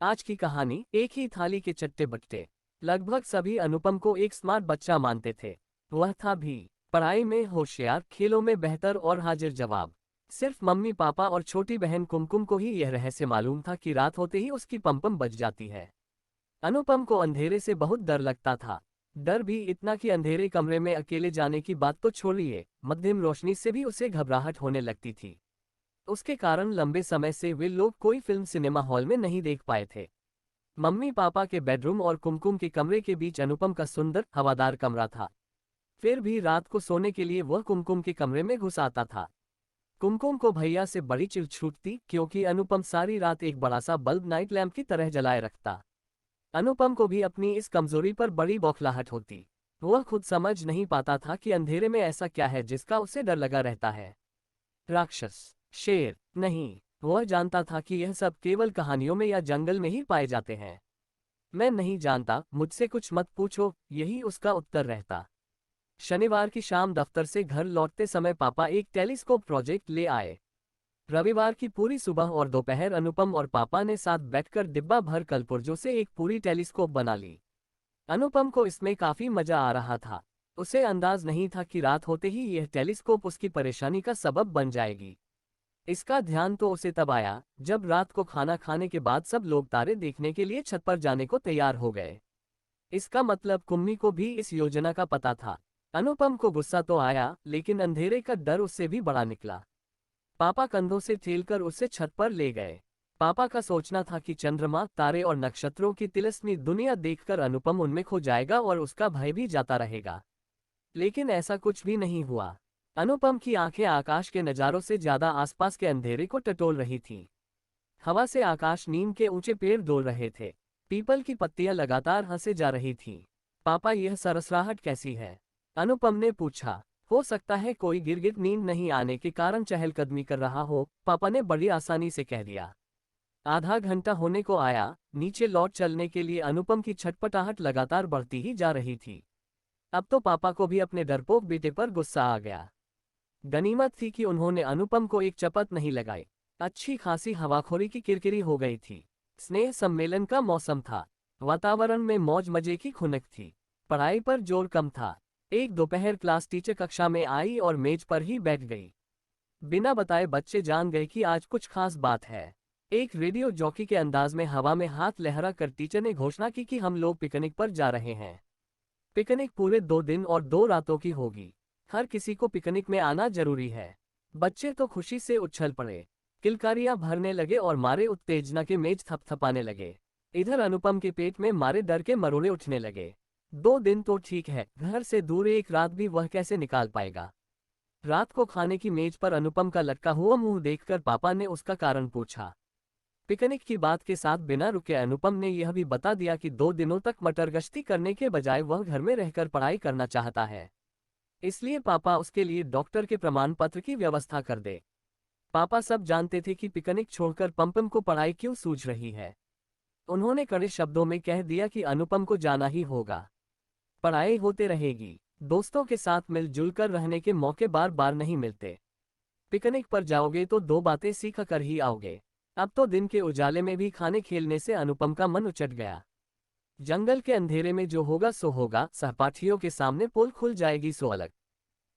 आज की कहानी, एक ही थाली के चट्टे बट्टे। लगभग सभी अनुपम को एक स्मार्ट बच्चा मानते थे। वह था भी पढ़ाई में होशियार, खेलों में बेहतर और हाजिर जवाब। सिर्फ मम्मी पापा और छोटी बहन कुमकुम को ही यह रहस्य मालूम था कि रात होते ही उसकी पम बज जाती है। अनुपम को अंधेरे से बहुत डर लगता था। डर भी इतना कि अंधेरे कमरे में अकेले जाने की बात तो छोड़िए, मध्यम रोशनी से भी उसे घबराहट होने लगती थी। उसके कारण लंबे समय से वे लोग कोई फिल्म सिनेमा हॉल में नहीं देख पाए थे। मम्मी पापा के बेडरूम और कुमकुम के कमरे के बीच अनुपम का सुंदर हवादार कमरा था। फिर भी रात को सोने के लिए वह कुमकुम के कमरे में घुस आता था। कुमकुम को भैया से बड़ी चिढ़ छूटती, क्योंकि अनुपम सारी रात एक बड़ा सा बल्ब नाइट लैंप की तरह जलाए रखता। अनुपम को भी अपनी इस कमजोरी पर बड़ी बौखलाहट होती। वह खुद समझ नहीं पाता था कि अंधेरे में ऐसा क्या है जिसका उसे डर लगा रहता है। राक्षस, शेर नहीं। वह जानता था कि यह सब केवल कहानियों में या जंगल में ही पाए जाते हैं। मैं नहीं जानता, मुझसे कुछ मत पूछो, यही उसका उत्तर रहता। शनिवार की शाम दफ्तर से घर लौटते समय पापा एक टेलीस्कोप प्रोजेक्ट ले आए। रविवार की पूरी सुबह और दोपहर अनुपम और पापा ने साथ बैठकर डिब्बा भर कलपुर्जों से एक पूरी टेलीस्कोप बना ली। अनुपम को इसमें काफी मजा आ रहा था। उसे अंदाज नहीं था कि रात होते ही यह टेलीस्कोप उसकी परेशानी का सबब बन जाएगी। इसका ध्यान तो उसे तब आया जब रात को खाना खाने के बाद सब लोग तारे देखने के लिए छत पर जाने को तैयार हो गए। इसका मतलब कुम्मी को भी इस योजना का पता था। अनुपम को गुस्सा तो आया, लेकिन अंधेरे का डर उससे भी बड़ा निकला। पापा कंधों से ठेलकर उसे छत पर ले गए। पापा का सोचना था कि चंद्रमा, तारे और नक्षत्रों की तिलस्मी दुनिया देखकर अनुपम उनमें खो जाएगा और उसका भय भी जाता रहेगा। लेकिन ऐसा कुछ भी नहीं हुआ। अनुपम की आंखें आकाश के नज़ारों से ज्यादा आसपास के अंधेरे को टटोल रही थीं। हवा से आकाश नीम के ऊंचे पेड़ डोल रहे थे। पीपल की पत्तियां लगातार हंसे जा रही थीं। पापा, यह सरसराहट कैसी है? अनुपम ने पूछा। हो सकता है कोई गिरगिट नींद नहीं आने के कारण चहलकदमी कर रहा हो, पापा ने बड़ी आसानी से कह दिया। आधा घंटा होने को आया। नीचे लौट चलने के लिए अनुपम की छटपटाहट लगातार बढ़ती ही जा रही थी। अब तो पापा को भी अपने डरपोक बेटे पर गुस्सा आ गया। गनीमत थी कि उन्होंने अनुपम को एक चपत नहीं लगाई। अच्छी खासी हवाखोरी की किरकिरी हो गई थी। स्नेह सम्मेलन का मौसम था। वातावरण में मौज मजे की खुनक थी। पढ़ाई पर जोर कम था। एक दोपहर क्लास टीचर कक्षा में आई और मेज पर ही बैठ गई। बिना बताए बच्चे जान गए कि आज कुछ खास बात है। एक रेडियो जॉकी के अंदाज में हवा में हाथ लहरा कर टीचर ने घोषणा की कि हम लोग पिकनिक पर जा रहे हैं। पिकनिक पूरे 2 दिन और 2 रातों की होगी। हर किसी को पिकनिक में आना जरूरी है। बच्चे तो खुशी से उछल पड़े, किलकारियां भरने लगे और मारे उत्तेजना के मेज थपथपाने लगे। इधर अनुपम के पेट में मारे डर के मरोड़े उठने लगे। 2 दिन तो ठीक है, घर से दूर एक रात भी वह कैसे निकाल पाएगा? रात को खाने की मेज पर अनुपम का लटका हुआ मुंह देखकर पापा ने उसका कारण पूछा। पिकनिक की बात के साथ बिना रुके अनुपम ने यह भी बता दिया कि 2 दिनों तक मटर गश्ती करने के बजाय वह घर में रहकर पढ़ाई करना चाहता है। इसलिए पापा उसके लिए डॉक्टर के प्रमाण पत्र की व्यवस्था कर दे। पापा सब जानते थे कि पिकनिक छोड़कर पम्पम को पढ़ाई क्यों सूझ रही है। उन्होंने कड़े शब्दों में कह दिया कि अनुपम को जाना ही होगा। पढ़ाई होते रहेगी। दोस्तों के साथ मिलजुल कर रहने के मौके बार बार नहीं मिलते। पिकनिक पर जाओगे तो 2 बातें सीख कर ही आओगे। अब तो दिन के उजाले में भी खाने खेलने से अनुपम का मन उचट गया। जंगल के अंधेरे में जो होगा सो होगा, सहपाठियों के सामने पोल खुल जाएगी सो अलग।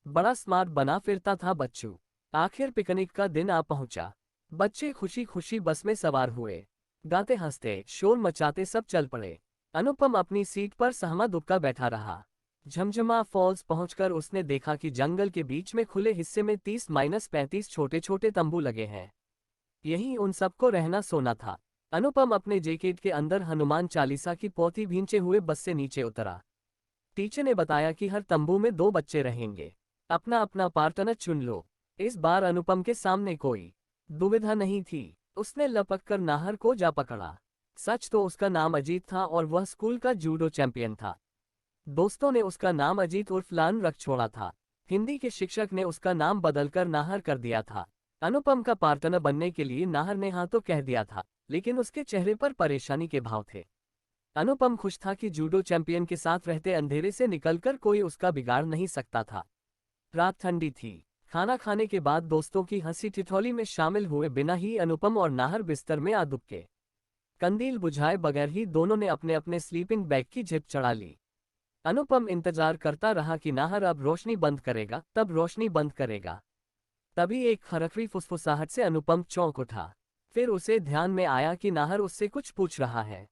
बड़ा स्मार्ट बना फिरता था बच्चू। आखिर पिकनिक का दिन आ पहुंचा। बच्चे खुशी खुशी बस में सवार हुए। गाते हंसते शोर मचाते सब चल पड़े। अनुपम अपनी सीट पर सहमा दुबका बैठा रहा। झमझमा फॉल्स पहुंचकर उसने देखा कि जंगल के बीच में खुले हिस्से में 30-35 छोटे छोटे तंबू लगे हैं। यही उन सबको रहना सोना था। अनुपम अपने जैकेट के अंदर हनुमान चालीसा की पोथी भींचे हुए बस से नीचे उतरा। टीचर ने बताया कि हर तंबू में 2 बच्चे रहेंगे। अपना अपना पार्टनर चुन लो। इस बार अनुपम के सामने कोई दुविधा नहीं थी। उसने लपक कर नाहर को जा पकड़ा। सच तो उसका नाम अजीत था और वह स्कूल का जूडो चैंपियन था। दोस्तों ने उसका नाम अजीत उर्फ लान रख छोड़ा था। हिंदी के शिक्षक ने उसका नाम बदलकर नाहर कर दिया था। अनुपम का पार्टनर बनने के लिए नाहर ने हाँ तो कह दिया था, लेकिन उसके चेहरे पर परेशानी के भाव थे। अनुपम खुश था कि जूडो चैंपियन के साथ रहते अंधेरे से निकलकर कोई उसका बिगाड़ नहीं सकता था। रात ठंडी थी। खाना खाने के बाद दोस्तों की हंसी ठिठोली में शामिल हुए बिना ही अनुपम और नाहर बिस्तर में आ दुबके। कंदील बुझाए बगैर ही दोनों ने अपने अपने स्लीपिंग बैग की जिप चढ़ा ली। अनुपम इंतजार करता रहा कि नाहर अब रोशनी बंद करेगा, तब रोशनी बंद करेगा। तभी एक खरखरी फुसफुसाहट से अनुपम चौंक उठा। फिर उसे ध्यान में आया कि नाहर उससे कुछ पूछ रहा है।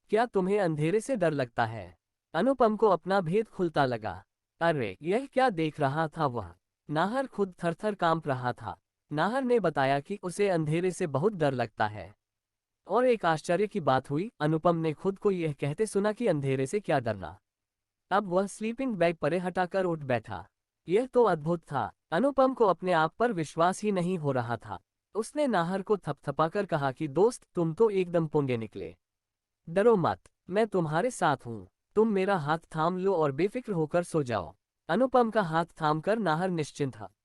क्या तुम्हें अंधेरे से डर लगता है? अनुपम को अपना भेद खुलता लगा। अरे यह क्या देख रहा था वह? नाहर खुद थरथर कांप रहा था। नाहर ने बताया कि उसे अंधेरे से बहुत डर लगता है। और एक आश्चर्य की बात हुई, अनुपम ने खुद को यह कहते सुना कि अंधेरे से क्या डरना। अब वह स्लीपिंग बैग परे हटाकर उठ बैठा। यह तो अद्भुत था। अनुपम को अपने आप पर विश्वास ही नहीं हो रहा था। उसने नाहर को थपथपाकर कहा कि दोस्त, तुम तो एकदम पोंगे निकले। डरो मत, मैं तुम्हारे साथ हूँ। तुम मेरा हाथ थाम लो और बेफिक्र होकर सो जाओ। अनुपम का हाथ थामकर नाहर निश्चिंत था।